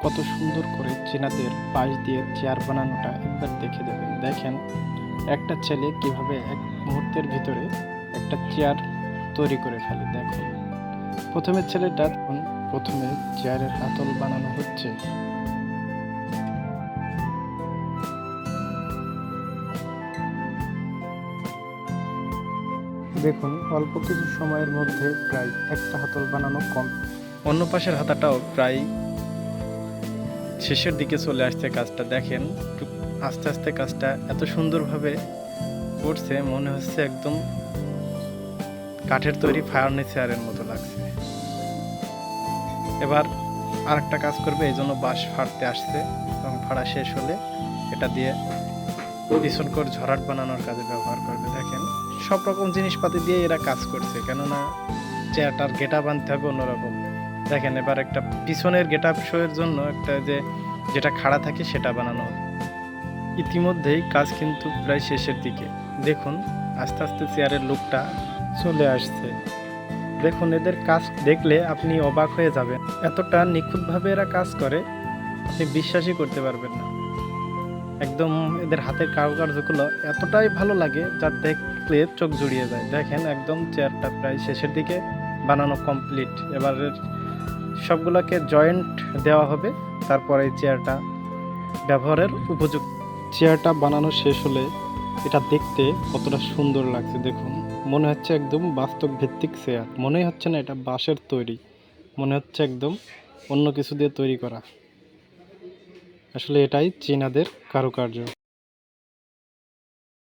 কত সুন্দর করে চীনাদের বাঁশ দিয়ে চেয়ার বানানোটা একবার দেখে দেবেন। দেখেন একটা ছেলে কিভাবে এক মুহূর্তের ভিতরে একটা চেয়ার তৈরি করে ফেলে। দেখুন প্রথমে ছেলেটা প্রথমে চেয়ারের হাতল বানানো হচ্ছে। দেখুন অল্প কিছু সময়ের মধ্যে প্রায় একটা হাতল বানানো কম। অন্য পাশের হাতাটাও প্রায় শেষের দিকে চলে আসছে কাজটা। দেখেন আস্তে আস্তে কাজটা এত সুন্দরভাবে করছে, মনে হচ্ছে একদম কাঠের তৈরি ফার্নিচারের মতো লাগছে। এবার আরেকটা কাজ করবে, এই জন্য বাঁশ ফাড়তে আসছে এবং ফাড়া শেষ হলে এটা দিয়ে পিছনকর ঝরাট বানানোর কাজে ব্যবহার করবে। দেখেন সব রকম জিনিসপাতি দিয়ে এরা কাজ করছে, কেননা চেয়ারটার গেটআপ আনতে হবে অন্যরকম। দেখেন এবার একটা পিছনের গেটআপ শোয়ের জন্য একটা যেটা খাড়া থাকে সেটা বানানো হবে। ইতিমধ্যেই কাজ কিন্তু প্রায় শেষের দিকে। দেখুন আস্তে আস্তে চেয়ারের লুকটা চলে আসছে। দেখুন এদের কাজ দেখলে আপনি অবাক হয়ে যাবেন, এতটা নিখুঁতভাবে এরা কাজ করে আপনি বিশ্বাসই করতে পারবেন না। একদম এদের হাতের কারুকার্যগুলো এতটাই ভালো লাগে যা দেখলে চোখ জুড়িয়ে যায়। দেখেন একদম চেয়ারটা প্রায় শেষের দিকে বানানো কমপ্লিট। এবার সবগুলোকে জয়েন্ট দেওয়া হবে, তারপরে এই চেয়ারটা ব্যবহারের উপযুক্ত। চেয়ারটা বানানো শেষ হলে এটা দেখতে কতটা সুন্দর লাগছে দেখুন। মনে হচ্ছে একদম বাস্তব ভিত্তিক চেয়ার, মনেই হচ্ছে না এটা বাঁশের তৈরি, মনে হচ্ছে একদম অন্য কিছু দিয়ে তৈরি করা। আসলে এটাই চীনাদের কারুকার্য।